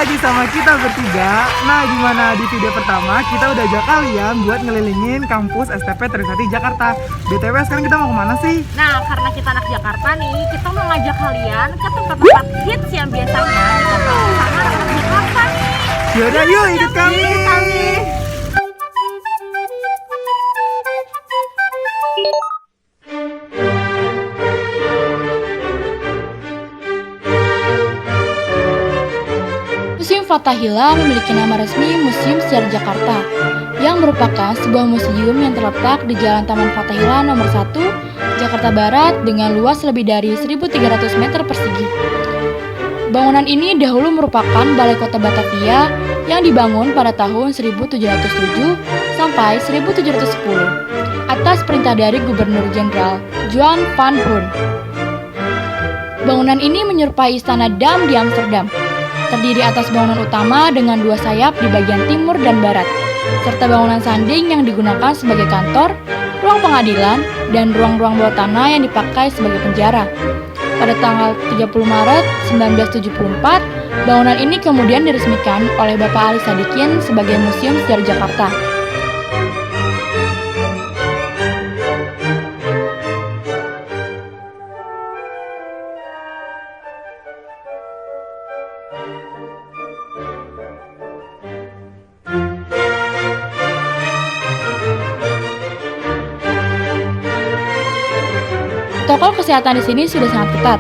Lagi sama kita bertiga. Nah, gimana di video pertama kita udah ajak kalian buat ngelilingin kampus STP Trisakti Jakarta. BTW sekarang kita mau kemana sih? Nah, karena kita anak Jakarta nih, kita mau ngajak kalian ke tempat-tempat hits yang biasanya dikenal sama anak Jakarta nih. Yaudah yuk ikut kami. Museum Fathahillah memiliki nama resmi Museum Sejarah Jakarta, yang merupakan sebuah museum yang terletak di Jalan Taman Fathahillah nomor 1, Jakarta Barat dengan luas lebih dari 1.300 meter persegi. Bangunan ini dahulu merupakan Balai Kota Batavia yang dibangun pada tahun 1707 sampai 1710 atas perintah dari Gubernur Jenderal Johan van Brun. Bangunan ini menyerupai Istana Dam di Amsterdam. Terdiri atas bangunan utama dengan dua sayap di bagian timur dan barat, serta bangunan sanding yang digunakan sebagai kantor, ruang pengadilan, dan ruang-ruang bawah tanah yang dipakai sebagai penjara. Pada tanggal 30 Maret 1974, bangunan ini kemudian diresmikan oleh Bapak Ali Sadikin sebagai Museum Sejarah Jakarta. Protokol kesehatan di sini sudah sangat ketat,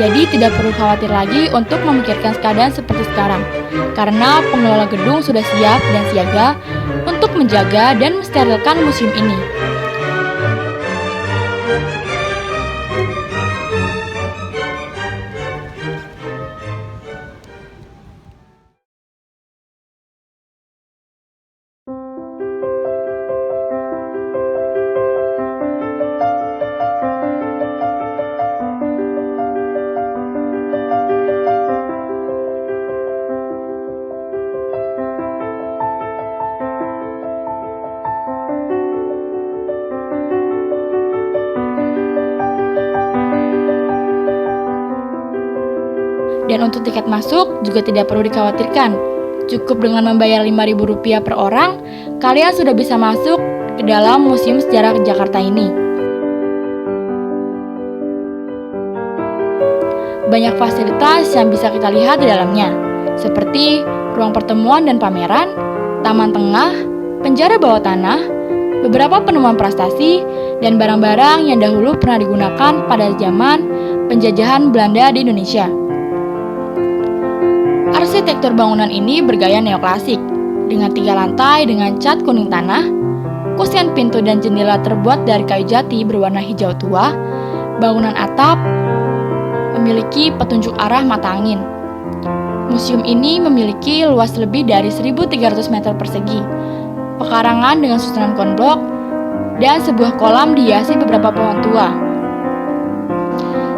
jadi tidak perlu khawatir lagi untuk memikirkan keadaan seperti sekarang, karena pengelola gedung sudah siap dan siaga untuk menjaga dan mensterilkan museum ini. Dan untuk tiket masuk juga tidak perlu dikhawatirkan. Cukup dengan membayar Rp5.000 per orang, kalian sudah bisa masuk ke dalam Museum Sejarah Jakarta ini. Banyak fasilitas yang bisa kita lihat di dalamnya, seperti ruang pertemuan dan pameran, taman tengah, penjara bawah tanah, beberapa penemuan prestasi, dan barang-barang yang dahulu pernah digunakan pada zaman penjajahan Belanda di Indonesia. Arsitektur bangunan ini bergaya neoklasik, dengan 3 lantai dengan cat kuning tanah, kusen pintu dan jendela terbuat dari kayu jati berwarna hijau tua, bangunan atap memiliki petunjuk arah mata angin. Museum ini memiliki luas lebih dari 1.300 meter persegi, pekarangan dengan susunan konblok, dan sebuah kolam dihiasi beberapa pohon tua.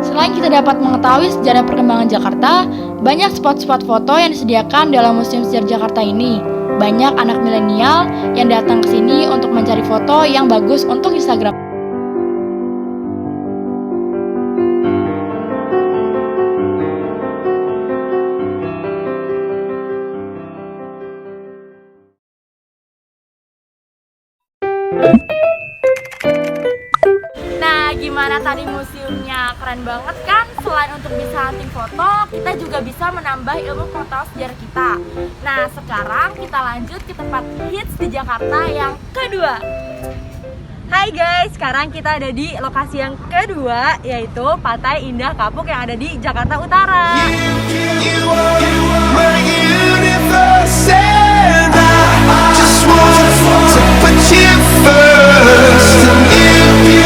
Selain kita dapat mengetahui sejarah perkembangan Jakarta, banyak spot-spot foto yang disediakan dalam Museum Sejarah Jakarta ini. Banyak anak milenial yang datang ke sini untuk mencari foto yang bagus untuk Instagram. Nah, Nah, gimana tadi museumnya? Keren banget kan? Selain untuk bisa hunting foto, kita juga bisa menambah ilmu pengetahuan sejarah kita. Nah, sekarang kita lanjut ke tempat hits di Jakarta yang kedua. Hai guys, sekarang kita ada di lokasi yang kedua, yaitu Pantai Indah Kapuk yang ada di Jakarta Utara. You are my universe and I just want to put you first.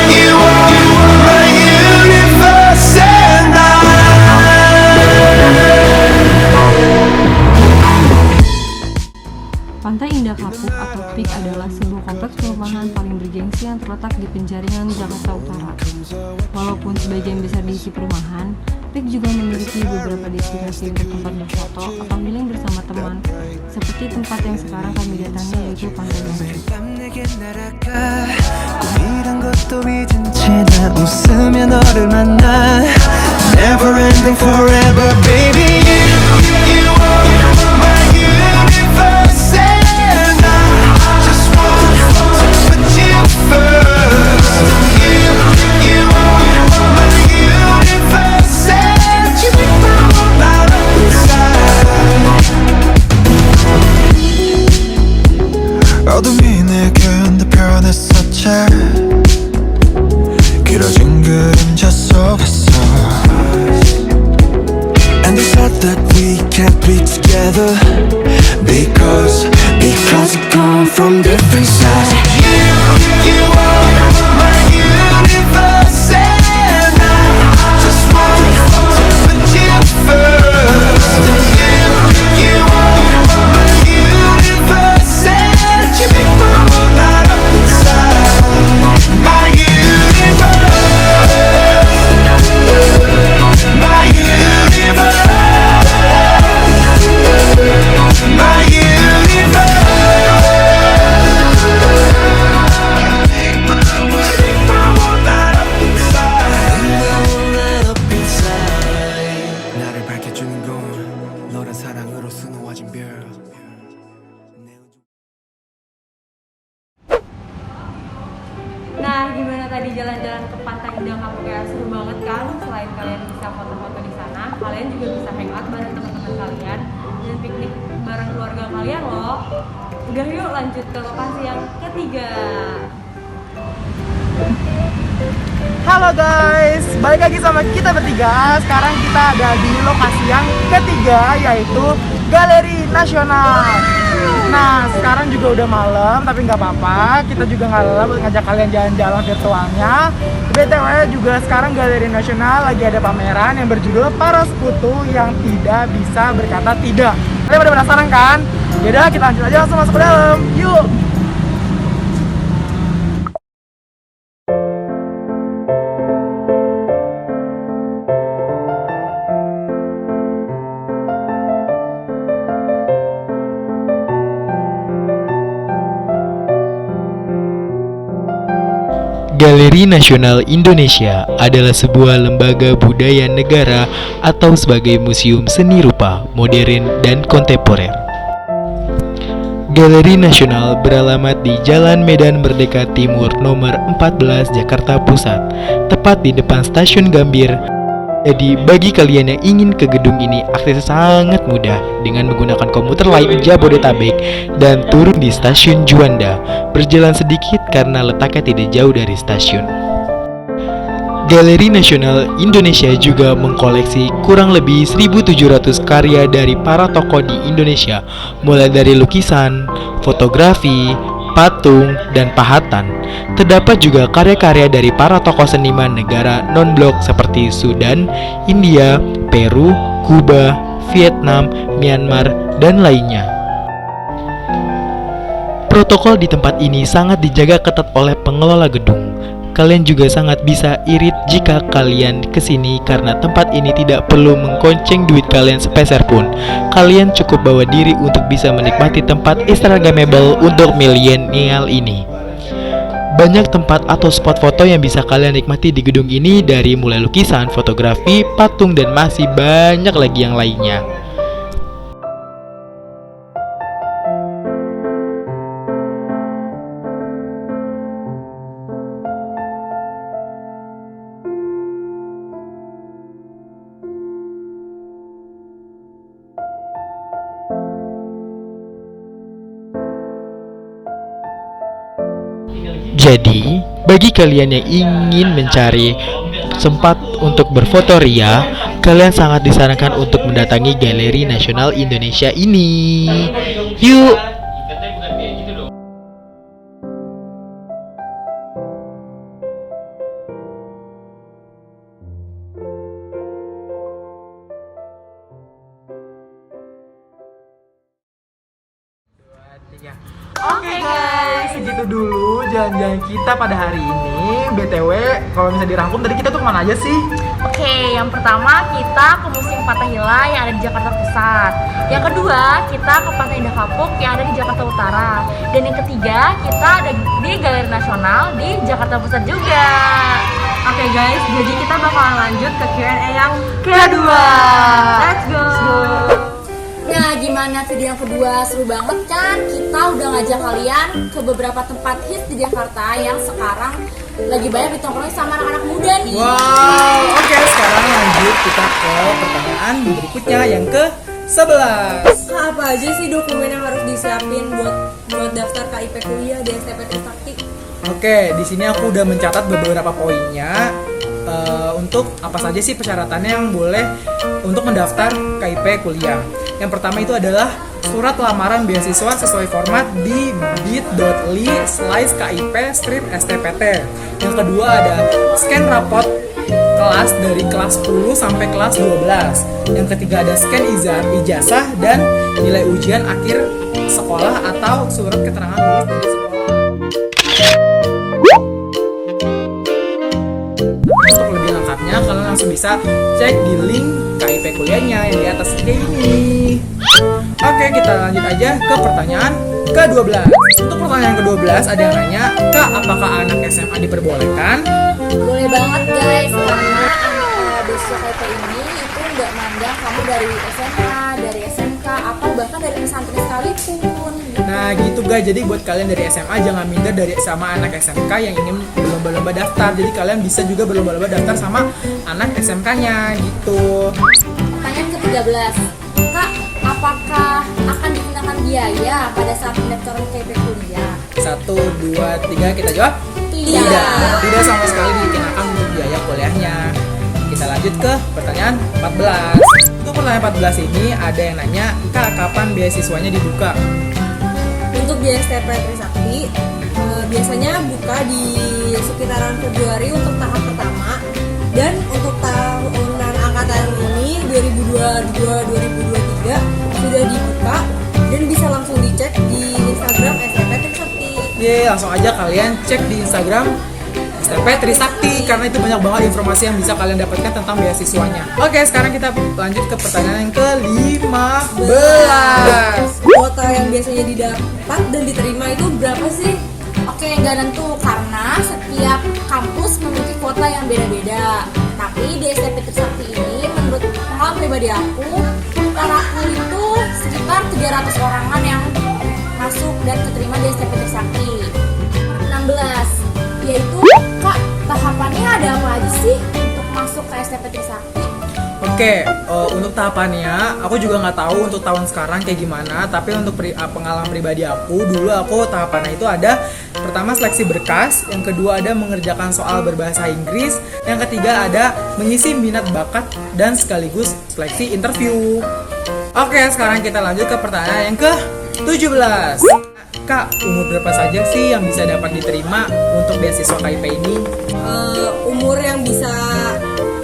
You are my universe and Pantai Indah Kapuk atau PIK adalah sebuah kompleks perumahan paling bergengsi yang terletak di penjaringan Jakarta Utara. Walaupun sebagian besar diisi perumahan, PIK juga memiliki beberapa destinasi untuk tempat berfoto atau healing bersama teman, seperti tempat yang sekarang kami datangi yaitu Pantai Ganjuk. never ending forever, baby. You are my universe and I just want to put you first. You are my universe and you make my world light up inside. 어둠이 내겐 더 변했었지. 길어진 그림자 속에서 And they said that we can't be together Because we come from different sides. You are my universe and I just want to put you first. You are my universe and you make my world light up inside. My universe, my universe, my universe. Make my world light up inside. Light up inside. 나를 밝혀주는 건 너란 사랑으로 수놓아진 별. Nah, gimana tadi jalan-jalan ke Pantai Indah Kapuk ya? Seru banget kan? Selain kalian bisa foto-foto di sana, kalian juga bisa hangout bareng teman-teman kalian dan piknik bareng keluarga kalian loh. Udah yuk lanjut ke lokasi yang ketiga. Halo guys, balik lagi sama kita bertiga. Sekarang kita ada di lokasi yang ketiga, yaitu Galeri Nasional. Nah, sekarang juga udah malam, tapi nggak apa-apa. Kita juga nggak lelah buat ngajak kalian jalan-jalan virtualnya. BTW juga sekarang Galeri Nasional lagi ada pameran yang berjudul Para Sekutu yang Tidak Bisa Berkata Tidak. Kalian pada penasaran kan? Yaudah, kita lanjut aja langsung masuk ke dalam. Yuk! Galeri Nasional Indonesia adalah sebuah lembaga budaya negara atau sebagai museum seni rupa, modern, dan kontemporer. Galeri Nasional beralamat di Jalan Medan Merdeka Timur nomor 14 Jakarta Pusat, tepat di depan Stasiun Gambir. Jadi bagi kalian yang ingin ke gedung ini, aksesnya sangat mudah dengan menggunakan komuter lain Jabodetabek dan turun di Stasiun Juanda. Berjalan sedikit karena letaknya tidak jauh dari stasiun. Galeri Nasional Indonesia juga mengkoleksi kurang lebih 1.700 karya dari para tokoh di Indonesia, mulai dari lukisan, fotografi, patung, dan pahatan. Terdapat juga karya-karya dari para tokoh seniman negara non-blok seperti Sudan, India, Peru, Kuba, Vietnam, Myanmar, dan lainnya. Protokol di tempat ini sangat dijaga ketat oleh pengelola gedung. Kalian juga sangat bisa irit jika kalian kesini karena tempat ini tidak perlu mengkonceng duit kalian sepeser pun. Kalian cukup bawa diri untuk bisa menikmati tempat instagramable untuk milenial ini. Banyak tempat atau spot foto yang bisa kalian nikmati di gedung ini, dari mulai lukisan, fotografi, patung, dan masih banyak lagi yang lainnya. Jadi, bagi kalian yang ingin mencari tempat untuk berfoto ria, kalian sangat disarankan untuk mendatangi Galeri Nasional Indonesia ini. Yuk! Oke guys, segitu dulu jalan-jalan kita pada hari ini. BTW, kalau bisa dirangkum tadi kita tuh kemana aja sih? Oke, yang pertama kita ke Museum Fathahila yang ada di Jakarta Pusat. Yang kedua, kita ke Pantai Indah Kapuk yang ada di Jakarta Utara. Dan yang ketiga, kita ada di Galeri Nasional di Jakarta Pusat juga. Oke guys, jadi kita bakalan lanjut ke Q&A yang Kedua. Let's go. Nah, gimana video yang kedua? Seru banget kan? Kita udah ngajak kalian ke beberapa tempat hits di Jakarta yang sekarang lagi banyak ditongkrongin sama anak-anak muda nih. Wow, oke, sekarang lanjut kita ke pertanyaan berikutnya yang ke-11. Apa aja sih dokumen yang harus disiapin buat daftar KIP kuliah di STP Trisakti? Oke, di sini aku udah mencatat beberapa poinnya. Untuk apa saja sih persyaratannya yang boleh untuk mendaftar KIP kuliah. Yang pertama itu adalah surat lamaran beasiswa sesuai format di bit.ly/KIP/STPT. Yang kedua ada scan rapot kelas dari kelas 10 sampai kelas 12. Yang ketiga ada scan ijazah dan nilai ujian akhir sekolah atau surat keterangan lulus dari sekolah. Untuk lebih lengkapnya kalian langsung bisa cek di link KIP kuliahnya yang di atas ini. Oke, kita lanjut aja ke pertanyaan ke-12. Untuk pertanyaan ke-12 ada yang nanya, Kak, apakah anak SMA diperbolehkan? Boleh banget guys, karena beasiswa KIP ini itu nggak mandang kamu dari SMA, dari SMK, atau bahkan dari pesantren sekalipun. Nah gitu guys, jadi buat kalian dari SMA jangan minder dari sama anak SMK yang ingin berlomba-lomba daftar. Jadi kalian bisa juga berlomba-lomba daftar sama anak SMK-nya gitu. Pertanyaan ke-13, Kak, apakah akan dikenakan biaya pada saat pendaftaran KIP kuliah? 1, 2, 3 kita jawab. Tidak sama sekali dikenakan untuk biaya kuliahnya. Kita lanjut ke pertanyaan 14. Untuk pertanyaan 14 ini ada yang nanya, Kak, kapan beasiswanya dibuka? Untuk di STP Trisakti biasanya buka di sekitaran Februari untuk tahap pertama, dan untuk tahunan angkatan ini 2022-2023 sudah dibuka dan bisa langsung dicek di Instagram STP Trisakti. Langsung aja kalian cek di Instagram STP Trisakti karena itu banyak banget informasi yang bisa kalian dapatkan tentang beasiswanya. Oke, sekarang kita lanjut ke pertanyaan yang ke-15. Kuota yang biasanya didapat dan diterima itu berapa sih? Oke, nggak tentu karena setiap kampus memiliki kuota yang beda-beda. Tapi di STP Trisakti ini, menurut pengalaman pribadi aku itu sekitar 300 orangan yang masuk dan keterima di STP Trisakti. 16, yaitu Kak, tahapannya ada apa aja sih untuk masuk ke STP Trisakti? Oke, untuk tahapannya aku juga nggak tahu untuk tahun sekarang kayak gimana. Tapi untuk pengalaman pribadi aku, dulu aku tahapannya itu ada pertama seleksi berkas, yang kedua ada mengerjakan soal berbahasa Inggris, yang ketiga ada mengisi minat bakat dan sekaligus seleksi interview. Oke, sekarang kita lanjut ke pertanyaan yang ke-17. Kak, umur berapa saja sih yang bisa dapat diterima untuk beasiswa KIP ini? Umur yang bisa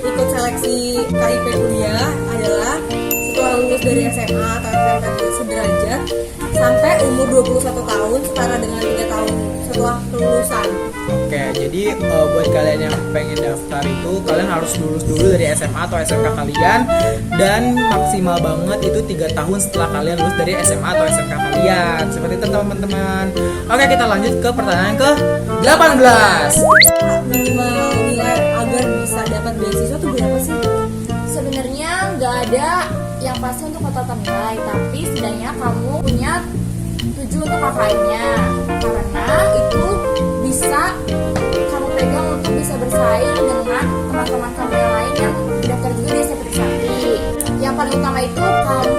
ikut seleksi KIP kuliah adalah setelah lulus dari SMA atau SMK sederajat sampai umur 21 tahun setara dengan 3 tahun setelah kelulusan. Oke, jadi buat kalian yang pengen daftar itu kalian harus lulus dulu dari SMA atau SMK kalian, dan maksimal banget itu 3 tahun setelah kalian lulus dari SMA atau SMK kalian. Seperti itu teman-teman. Oke, kita lanjut ke pertanyaan ke-18. Minimal nilai agar bisa dapat beasiswa itu berapa sih? Sebenarnya nggak ada yang pasti untuk total nilai, tapi setidaknya kamu punya 7 untuk KKN-nya, karena itu bisa kamu pegang untuk bisa bersaing dengan teman-teman kamu yang lain yang daftar juga di STP Trisakti. Yang paling utama itu kamu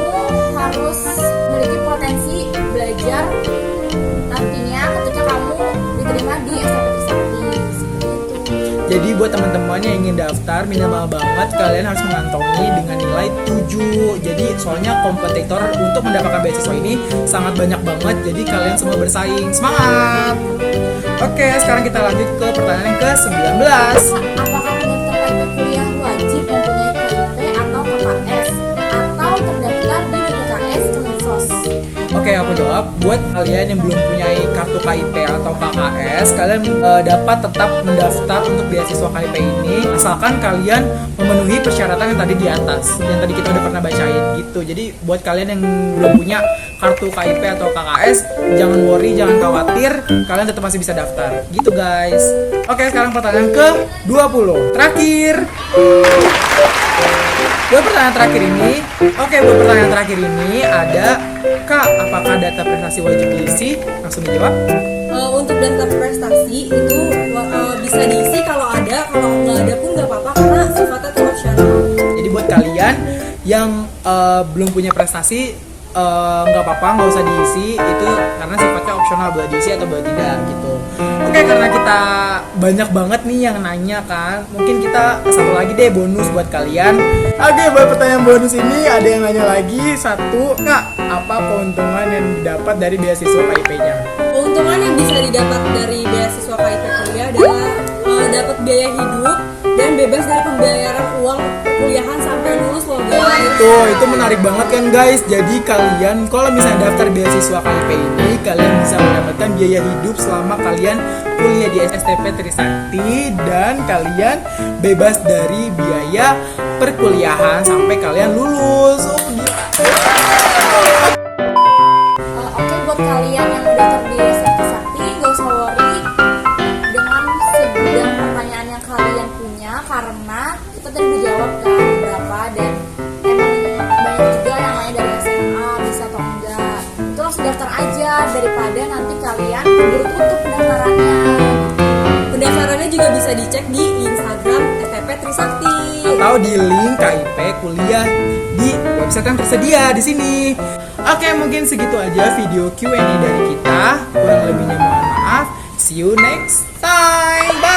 harus memiliki potensi belajar nantinya ketika kamu diterima di STP Trisakti. Jadi buat teman-teman yang ingin daftar, minimal banget kalian harus mengantongi dengan nilai 7. Jadi soalnya kompetitor untuk mendapatkan beasiswa ini sangat banyak banget. Jadi kalian semua bersaing. Semangat! Oke, sekarang kita lanjut ke pertanyaan yang ke-19. Apakah pendaftar KIP kuliah wajib mempunyai KIP atau KKS atau terdaftar di DKS Kemensos? Oke, aku jawab. Buat kalian yang belum punya kartu KIP atau KKS, kalian dapat tetap mendaftar untuk beasiswa KIP ini asalkan kalian memenuhi persyaratan yang tadi di atas, yang tadi kita udah pernah bacain gitu. Jadi buat kalian yang belum punya kartu KIP atau KKS, jangan worry, jangan khawatir, kalian tetap masih bisa daftar. Gitu guys. Oke, sekarang pertanyaan ke-20. Terakhir. Buat pertanyaan terakhir ini ada, Kak, apakah data prestasi wajib diisi? Langsung dijawab. Untuk daftar prestasi itu bisa diisi kalau ada nggak ada pun nggak apa-apa karena sifatnya itu opsional. Jadi buat kalian yang belum punya prestasi, nggak apa-apa, nggak usah diisi itu karena sifatnya opsional, boleh diisi atau boleh tidak gitu. Oke, karena kita banyak banget nih yang nanya kan, mungkin kita satu lagi deh bonus buat kalian. Oke, buat pertanyaan bonus ini ada yang nanya lagi satu, Kak, apa keuntungan yang didapat dari beasiswa KIP-nya? Keuntungan yang bisa didapat dari beasiswa KIP kuliah adalah dapat biaya hidup dan bebas dari pembayaran uang perkuliahan sampai lulus loh guys. Tuh, itu menarik banget kan guys. Jadi kalian kalau misalnya daftar beasiswa KIP ini, kalian bisa mendapatkan biaya hidup selama kalian kuliah di STP Trisakti dan kalian bebas dari biaya perkuliahan sampai kalian lulus. Oh, gila. Oke, buat kalian yang udah daftar di STP Sakti, gak usah worry dengan segudang pertanyaan yang kalian punya karena kita tadi udah jawab kan beberapa dan emang banyak juga yang lain dari SMA bisa atau enggak. Itu langsung daftar aja daripada nanti kalian keburu tutup pendaftarannya. Pendaftarannya juga bisa dicek di Instagram STP Trisakti. Atau di link KIP kuliah di website yang tersedia di sini. Oke, mungkin segitu aja video Q&A dari kita. Kurang lebihnya mohon maaf. See you next time. Bye.